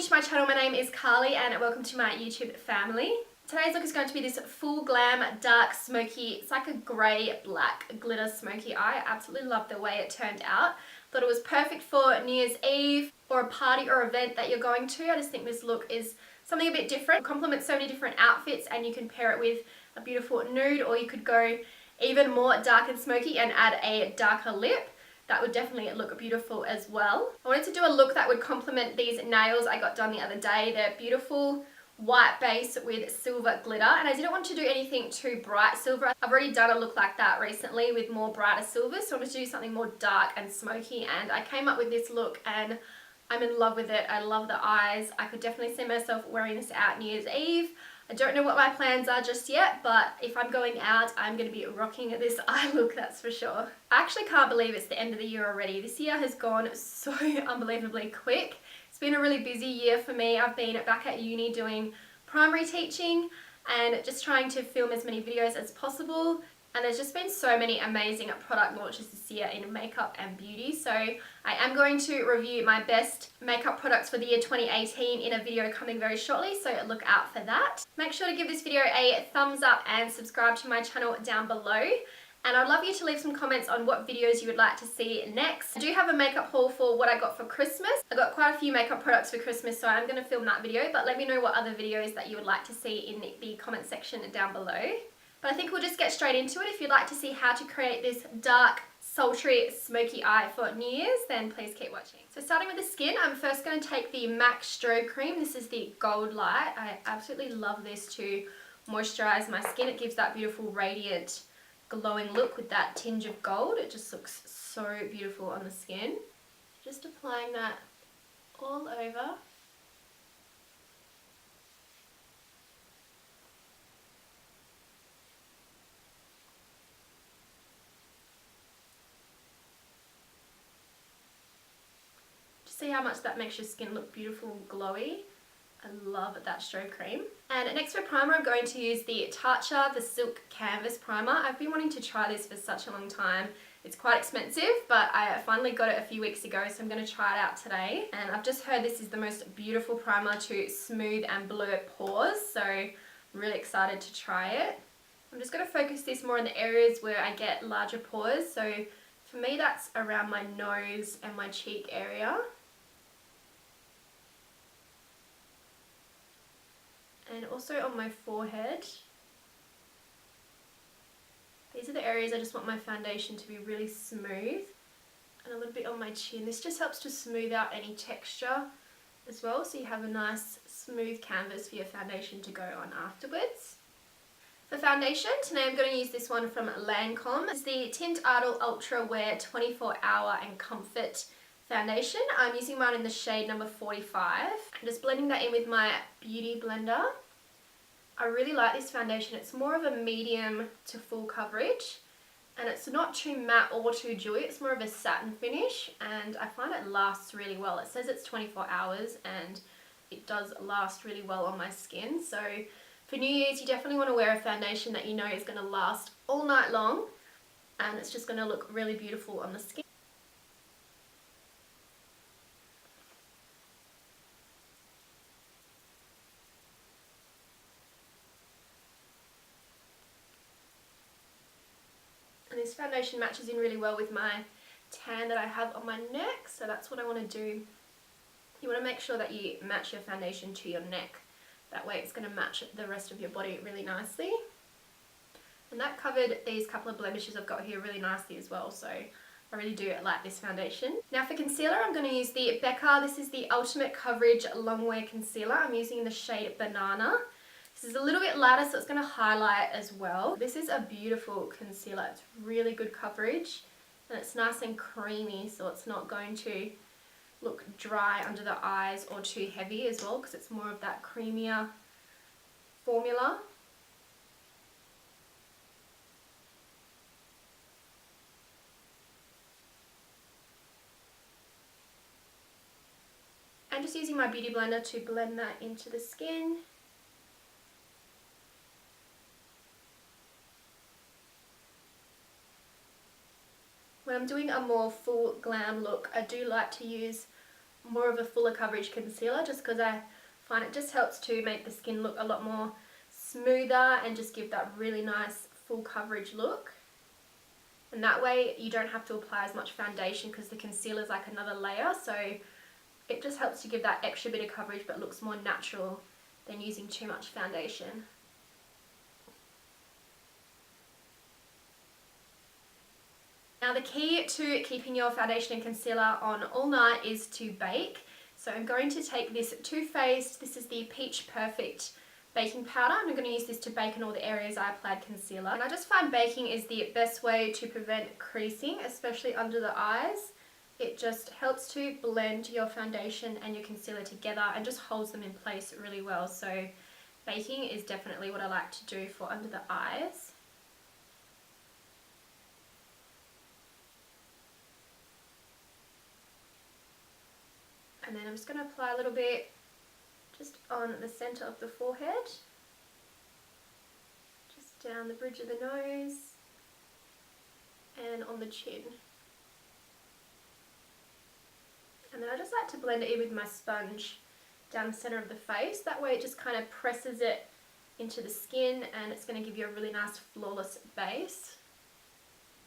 new to my channel, my name is Carly and welcome to my YouTube family. Today's look is going to be this full glam dark smoky, it's like a grey black glitter smoky eye. I absolutely love the way it turned out. Thought it was perfect for New Year's Eve or a party or event that you're going to. I just think this look is something a bit different. It complements so many different outfits and you can pair it with a beautiful nude, or you could go even more dark and smoky and add a darker lip. That would definitely look beautiful as well. I wanted to do a look that would complement these nails I got done the other day. They're beautiful white base with silver glitter, and I didn't want to do anything too bright silver. I've already done a look like that recently with more brighter silver, so I wanted to do something more dark and smoky, and I came up with this look and I'm in love with it. I love the eyes. I could definitely see myself wearing this out New Year's Eve. I don't know what my plans are just yet, but if I'm going out, I'm going to be rocking this eye look, that's for sure. I actually can't believe it's the end of the year already. This year has gone so unbelievably quick. It's been a really busy year for me. I've been back at uni doing primary teaching and just trying to film as many videos as possible. And there's just been so many amazing product launches this year in makeup and beauty. So I am going to review my best makeup products for the year 2018 in a video coming very shortly, so look out for that. Make sure to give this video a thumbs up and subscribe to my channel down below. And I'd love you to leave some comments on what videos you would like to see next. I do have a makeup haul for what I got for Christmas. I got quite a few makeup products for Christmas, so I'm going to film that video, but let me know what other videos that you would like to see in the comment section down below. But I think we'll just get straight into it. If you'd like to see how to create this dark, sultry, smoky eye for New Year's, then please keep watching. So starting with the skin, I'm first going to take the MAC Strobe Cream. This is the GOLDLITE. I absolutely love this to moisturize my skin. It gives that beautiful, radiant, glowing look with that tinge of gold. It just looks so beautiful on the skin. Just applying that all over. See how much that makes your skin look beautiful and glowy. I love that strobe cream. And next for primer, I'm going to use the TATCHA, the Silk Canvas Primer. I've been wanting to try this for such a long time. It's quite expensive, but I finally got it a few weeks ago, so I'm going to try it out today. And I've just heard this is the most beautiful primer to smooth and blur pores, so I'm really excited to try it. I'm just going to focus this more in the areas where I get larger pores. So for me, that's around my nose and my cheek area. And also on my forehead. These are the areas I just want my foundation to be really smooth. And a little bit on my chin. This just helps to smooth out any texture as well, so you have a nice smooth canvas for your foundation to go on afterwards. For foundation, today I'm going to use this one from LANCOME. It's the Tint Idol Ultra Wear 24 Hour and Comfort Foundation. I'm using mine in the shade number 45. I'm just blending that in with my beauty blender. I really like this foundation. It's more of a medium to full coverage, and it's not too matte or too dewy. It's more of a satin finish, and I find it lasts really well. It says it's 24 hours and it does last really well on my skin. So for New Year's, you definitely want to wear a foundation that you know is going to last all night long, and it's just going to look really beautiful on the skin. And this foundation matches in really well with my tan that I have on my neck, so that's what I want to do. You want to make sure that you match your foundation to your neck. That way it's going to match the rest of your body really nicely. And that covered these couple of blemishes I've got here really nicely as well, so I really do like this foundation. Now for concealer, I'm going to use the BECCA. This is the Ultimate Coverage Longwear Concealer. I'm using the shade Banana. This is a little bit lighter, so it's going to highlight as well. This is a beautiful concealer. It's really good coverage and it's nice and creamy, so it's not going to look dry under the eyes or too heavy as well, because it's more of that creamier formula. I'm just using my beauty blender to blend that into the skin. When I'm doing a more full glam look, I do like to use more of a fuller coverage concealer, just because I find it just helps to make the skin look a lot more smoother and just give that really nice full coverage look. And that way you don't have to apply as much foundation because the concealer is like another layer, so it just helps to give that extra bit of coverage but looks more natural than using too much foundation. Now the key to keeping your foundation and concealer on all night is to bake. So I'm going to take this Too Faced, this is the Peach Perfect baking powder. I'm going to use this to bake in all the areas I applied concealer. And I just find baking is the best way to prevent creasing, especially under the eyes. It just helps to blend your foundation and your concealer together and just holds them in place really well. So baking is definitely what I like to do for under the eyes. And then I'm just going to apply a little bit just on the centre of the forehead, just down the bridge of the nose and on the chin. And then I just like to blend it in with my sponge down the centre of the face. That way it just kind of presses it into the skin and it's going to give you a really nice flawless base.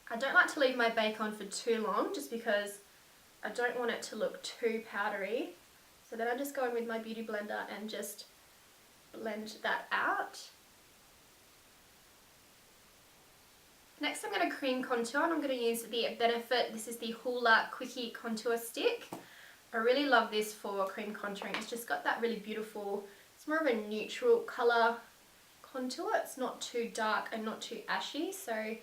I don't like to leave my bake on for too long just because I don't want it to look too powdery. So then I just go in with my beauty blender and just blend that out. Next I'm going to cream contour and I'm going to use the Benefit. This is the HOLLA Quickie Contour Stick. I really love this for cream contouring. It's just got that really beautiful, it's more of a neutral colour contour. It's not too dark and not too ashy. So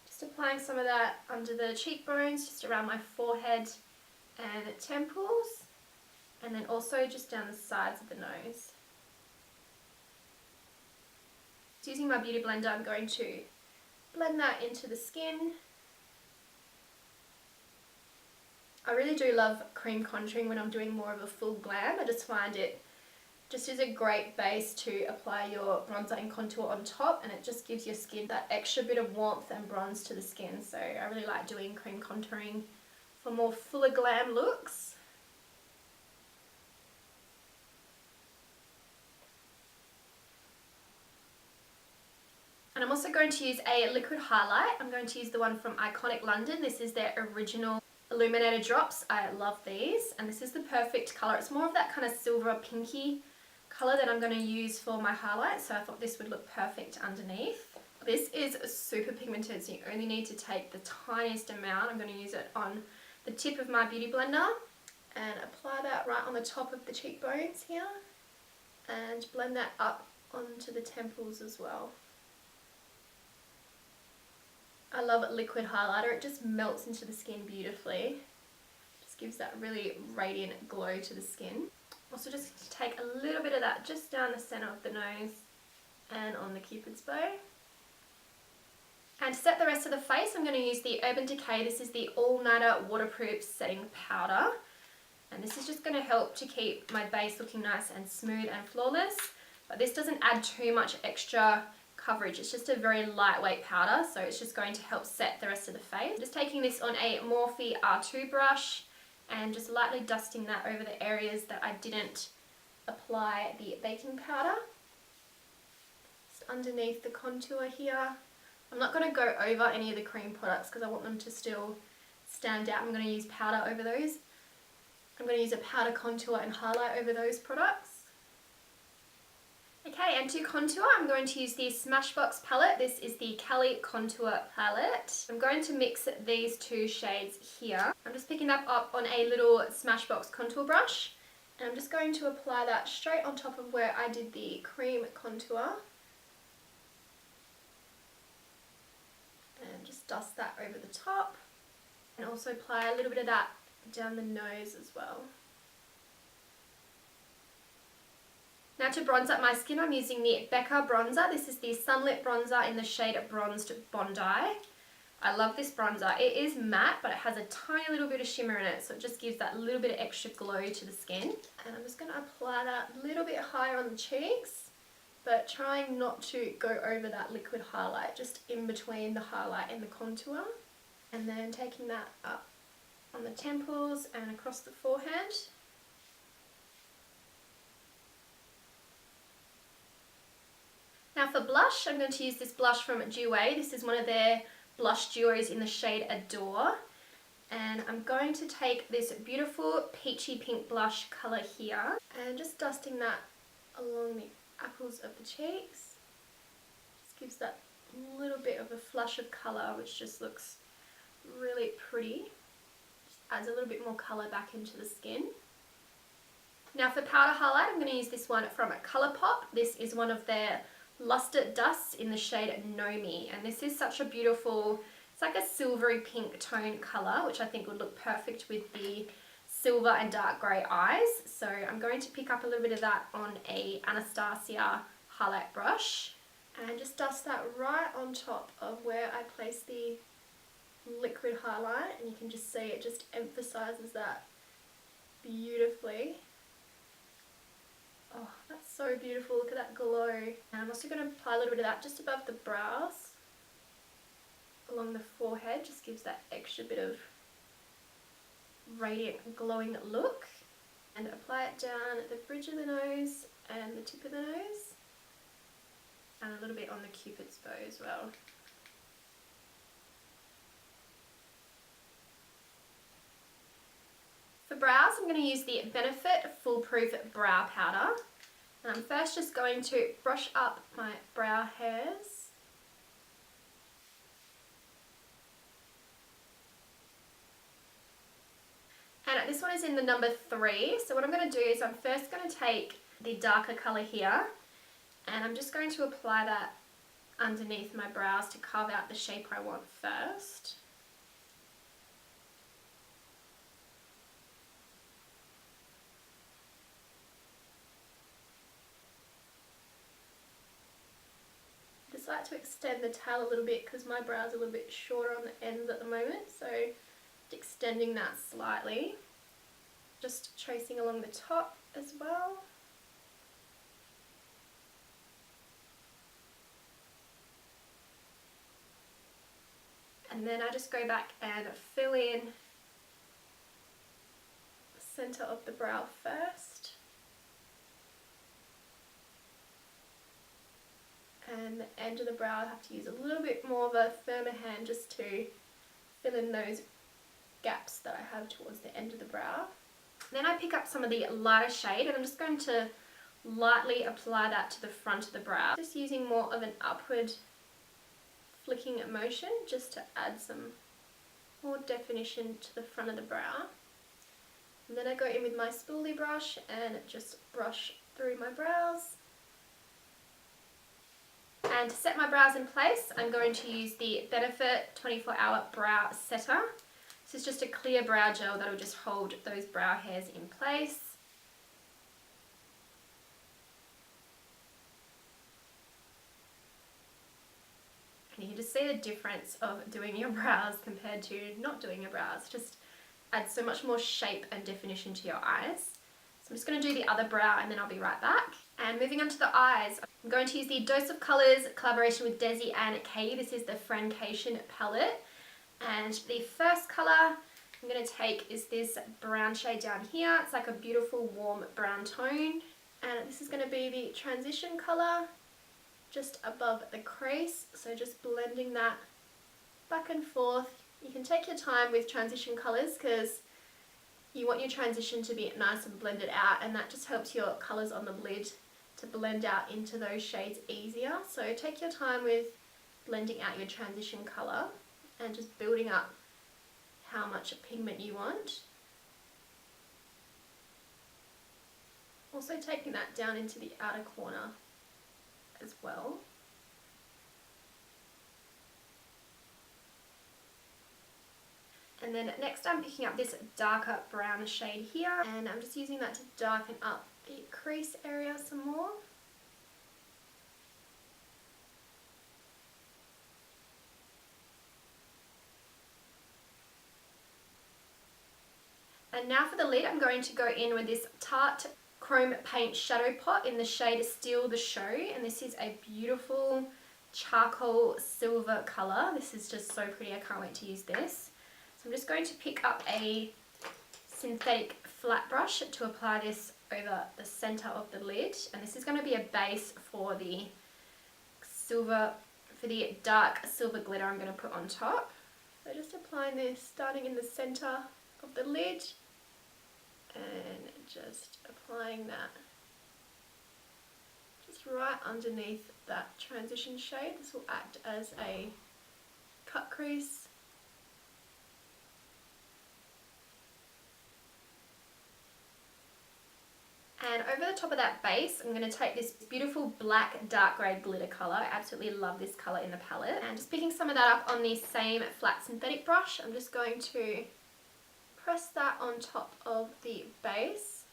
just applying some of that under the cheekbones, just around my forehead and temples, and then also just down the sides of the nose. So using my beauty blender, I'm going to blend that into the skin. I really do love cream contouring when I'm doing more of a full glam. I just find it just is a great base to apply your bronzer and contour on top, and it just gives your skin that extra bit of warmth and bronze to the skin. So I really like doing cream contouring for more fuller glam looks. And I'm also going to use a liquid highlight. I'm going to use the one from Iconic London. This is their original Illuminator drops. I love these, and this is the perfect colour. It's more of that kind of silver pinky colour that I'm going to use for my highlight, so I thought this would look perfect underneath. This is super pigmented, so you only need to take the tiniest amount. I'm going to use it on the tip of my beauty blender and apply that right on the top of the cheekbones here and blend that up onto the temples as well. I love liquid highlighter. It just melts into the skin beautifully. Just gives that really radiant glow to the skin. Also just take a little bit of that just down the centre of the nose and on the cupid's bow. And to set the rest of the face, I'm going to use the Urban Decay. This is the All Nighter Waterproof Setting Powder. And this is just going to help to keep my base looking nice and smooth and flawless. But this doesn't add too much extra coverage. It's just a very lightweight powder, so it's just going to help set the rest of the face. Just taking this on a Morphe R2 brush and just lightly dusting that over the areas that I didn't apply the baking powder. Just underneath the contour here. I'm not going to go over any of the cream products because I want them to still stand out. I'm going to use powder over those. I'm going to use a powder contour and highlight over those products. Okay, and to contour, I'm going to use the Smashbox palette. This is the CALI Contour Palette. I'm going to mix these two shades here. I'm just picking that up on a little Smashbox contour brush. And I'm just going to apply that straight on top of where I did the cream contour. And just dust that over the top. And also apply a little bit of that down the nose as well. Now to bronze up my skin, I'm using the BECCA bronzer. This is the Sunlit bronzer in the shade Bronzed Bondi. I love this bronzer. It is matte, but it has a tiny little bit of shimmer in it, so it just gives that little bit of extra glow to the skin. And I'm just going to apply that a little bit higher on the cheeks, but trying not to go over that liquid highlight, just in between the highlight and the contour. And then taking that up on the temples and across the forehead. Now for blush, I'm going to use this blush from JOUER. This is one of their blush duos in the shade Adore. And I'm going to take this beautiful peachy pink blush colour here and just dusting that along the apples of the cheeks. Just gives that little bit of a flush of colour, which just looks really pretty. Just adds a little bit more colour back into the skin. Now for powder highlight, I'm going to use this one from COLOURPOP. This is one of their Luster Dusts in the shade GNOMIE, and this is such a beautiful, it's like a silvery pink tone colour, which I think would look perfect with the silver and dark grey eyes. So I'm going to pick up a little bit of that on a Anastasia highlight brush and just dust that right on top of where I place the liquid highlight, and you can just see it just emphasises that beautifully. Oh, that's so beautiful, look at that glow. And I'm also going to apply a little bit of that just above the brows, along the forehead, just gives that extra bit of radiant glowing look. And apply it down the bridge of the nose and the tip of the nose, and a little bit on the cupid's bow as well. For brows, I'm going to use the Benefit Foolproof Brow Powder. And I'm first just going to brush up my brow hairs. And this one is in the number 3. So what I'm going to do is I'm first going to take the darker colour here, and I'm just going to apply that underneath my brows to carve out the shape I want first. I just like to extend the tail a little bit because my brows are a little bit shorter on the ends at the moment, so extending that slightly. Just tracing along the top as well. And then I just go back and fill in the centre of the brow first. And the end of the brow, I have to use a little bit more of a firmer hand just to fill in those gaps that I have towards the end of the brow. Then I pick up some of the lighter shade, and I'm just going to lightly apply that to the front of the brow. Just using more of an upward flicking motion just to add some more definition to the front of the brow. And then I go in with my spoolie brush and just brush through my brows. And to set my brows in place, I'm going to use the Benefit 24-Hour Brow Setter. This is just a clear brow gel that will just hold those brow hairs in place. And you can just see the difference of doing your brows compared to not doing your brows. Just adds so much more shape and definition to your eyes. So I'm just going to do the other brow and then I'll be right back. And moving on to the eyes, I'm going to use the Dose of Colours collaboration with DESI and KATY. This is the FRIENDCATION palette. And the first colour I'm going to take is this brown shade down here. It's like a beautiful warm brown tone. And this is going to be the transition colour just above the crease. So just blending that back and forth. You can take your time with transition colours because you want your transition to be nice and blended out, and that just helps your colours on the lid to blend out into those shades easier. So take your time with blending out your transition colour and just building up how much pigment you want. Also taking that down into the outer corner as well. And then next I'm picking up this darker brown shade here, and I'm just using that to darken up the crease area some more. And now for the lid, I'm going to go in with this Tarte Chrome Paint Shadow Pot in the shade Steal the Show, and this is a beautiful charcoal silver colour. This is just so pretty, I can't wait to use this. So I'm just going to pick up a synthetic flat brush to apply this over the centre of the lid, and this is going to be a base for the silver, for the dark silver glitter I'm going to put on top. So just applying this, starting in the center of the lid and just applying that just right underneath that transition shade. This will act as a cut crease. And over the top of that base, I'm going to take this beautiful black dark grey glitter colour. I absolutely love this colour in the palette. And just picking some of that up on the same flat synthetic brush, I'm just going to press that on top of the base.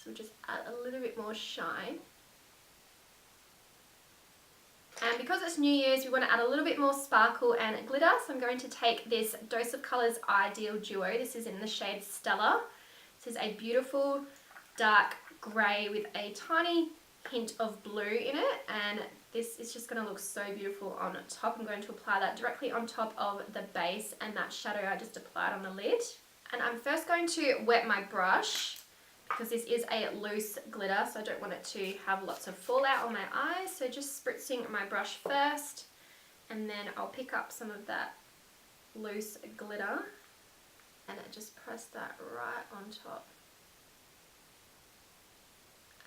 So just add a little bit more shine. And because it's New Year's, we want to add a little bit more sparkle and glitter. So I'm going to take this Dose of Colours Ideal Duo. This is in the shade Stellar. This is a beautiful dark grey with a tiny hint of blue in it, and this is just going to look so beautiful on top. I'm going to apply that directly on top of the base and that shadow I just applied on the lid. And I'm first going to wet my brush because this is a loose glitter, so I don't want it to have lots of fallout on my eyes. So just spritzing my brush first, and then I'll pick up some of that loose glitter and I just press that right on top.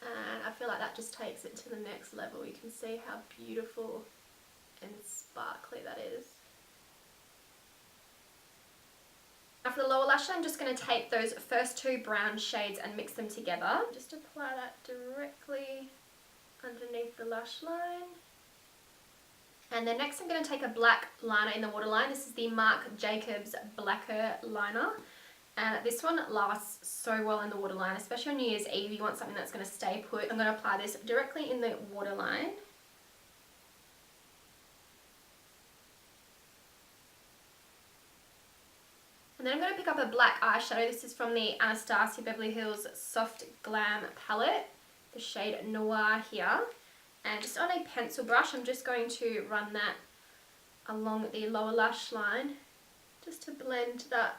And I feel like that just takes it to the next level. You can see how beautiful and sparkly that is. Now for the lower lash line, I'm just going to take those first two brown shades and mix them together. Just apply that directly underneath the lash line. And then next I'm going to take a black liner in the waterline. This is the Marc Jacobs Blacker liner. And this one lasts so well in the waterline, especially on New Year's Eve. You want something that's going to stay put. I'm going to apply this directly in the waterline. And then I'm going to pick up a black eyeshadow. This is from the Anastasia Beverly Hills Soft Glam palette, the shade Noir here. And just on a pencil brush, I'm just going to run that along the lower lash line just to blend that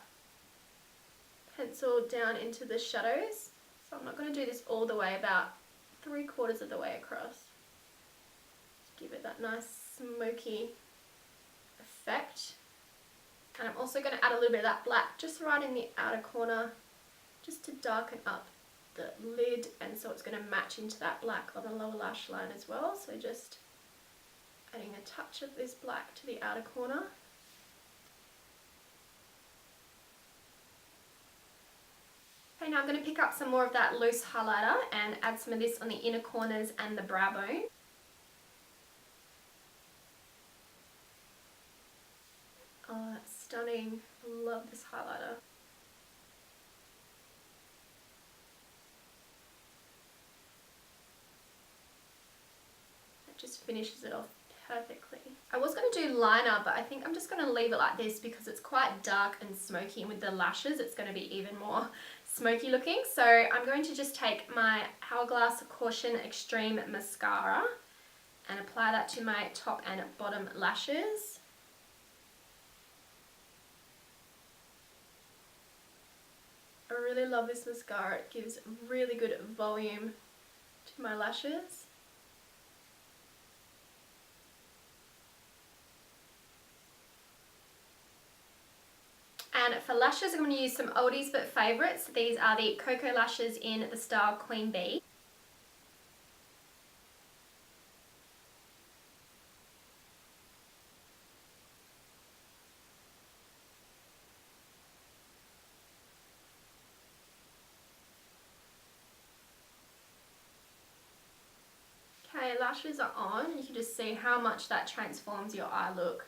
pencil down into the shadows. So I'm not going to do this all the way, about 3/4 of the way across. Just give it that nice smoky effect. And I'm also going to add a little bit of that black just right in the outer corner, just to darken up the lid, and so it's going to match into that black on the lower lash line as well. So just adding a touch of this black to the outer corner. Okay, now I'm going to pick up some more of that loose highlighter and add some of this on the inner corners and the brow bone. Oh, that's stunning. I love this highlighter. That just finishes it off perfectly. I was going to do liner, but I think I'm just going to leave it like this because it's quite dark and smoky, and with the lashes it's going to be even more smoky looking. So I'm going to just take my Hourglass Caution Extreme Mascara and apply that to my top and bottom lashes. I really love this mascara. It gives really good volume to my lashes. And for lashes, I'm going to use some oldies but favourites. These are the Cocoa Lashes in the style Queen Bee. Okay, lashes are on. You can just see how much that transforms your eye look.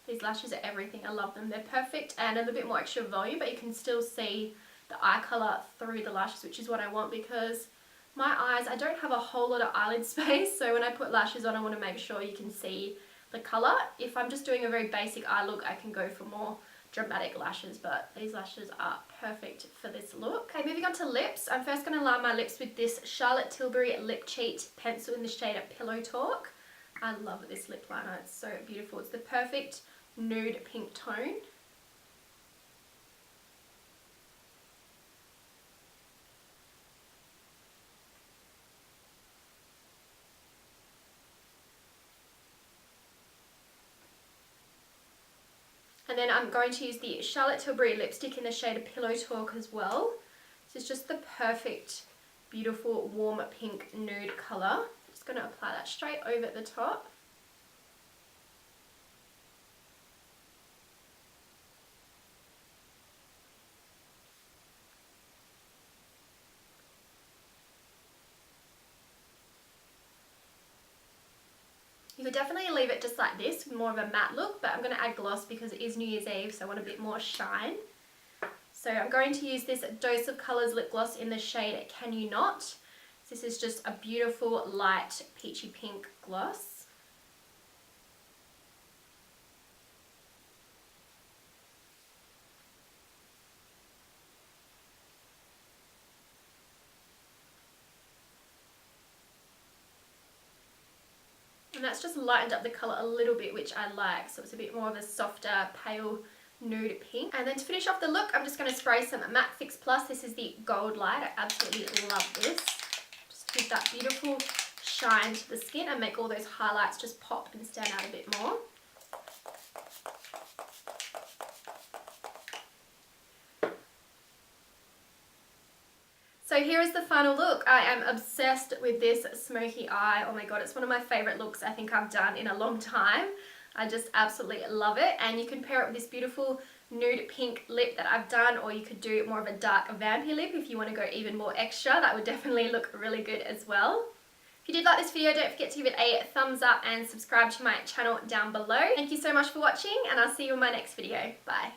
These lashes are everything. I love them. They're perfect and a little bit more extra volume, but you can still see the eye colour through the lashes, which is what I want because my eyes, I don't have a whole lot of eyelid space, so when I put lashes on I want to make sure you can see the colour. If I'm just doing a very basic eye look, I can go for more dramatic lashes, but these lashes are perfect for this look. Okay, moving on to lips. I'm first going to line my lips with this Charlotte Tilbury Lip Cheat pencil in the shade Pillow Talk. I love this lip liner. It's so beautiful. It's the perfect nude pink tone. And then I'm going to use the Charlotte Tilbury lipstick in the shade Pillow Talk as well. This is just the perfect, beautiful, warm pink nude colour. Just going to apply that straight over the top. You could definitely leave it just like this, more of a matte look, but I'm going to add gloss because it is New Year's Eve, so I want a bit more shine. So I'm going to use this Dose of Colours lip gloss in the shade Can You Not. This is just a beautiful, light, peachy pink gloss. And that's just lightened up the colour a little bit, which I like. So it's a bit more of a softer, pale nude pink. And then to finish off the look, I'm just going to spray some Matte Fix Plus. This is the Gold Light. I absolutely love this. Just give that beautiful shine to the skin and make all those highlights just pop and stand out a bit more. So here is the final look. I am obsessed with this smoky eye. Oh my god, it's one of my favourite looks I think I've done in a long time. I just absolutely love it. And you can pair it with this beautiful nude pink lip that I've done, or you could do more of a dark vampy lip if you want to go even more extra. That would definitely look really good as well. If you did like this video, don't forget to give it a thumbs up and subscribe to my channel down below. Thank you so much for watching, and I'll see you in my next video. Bye.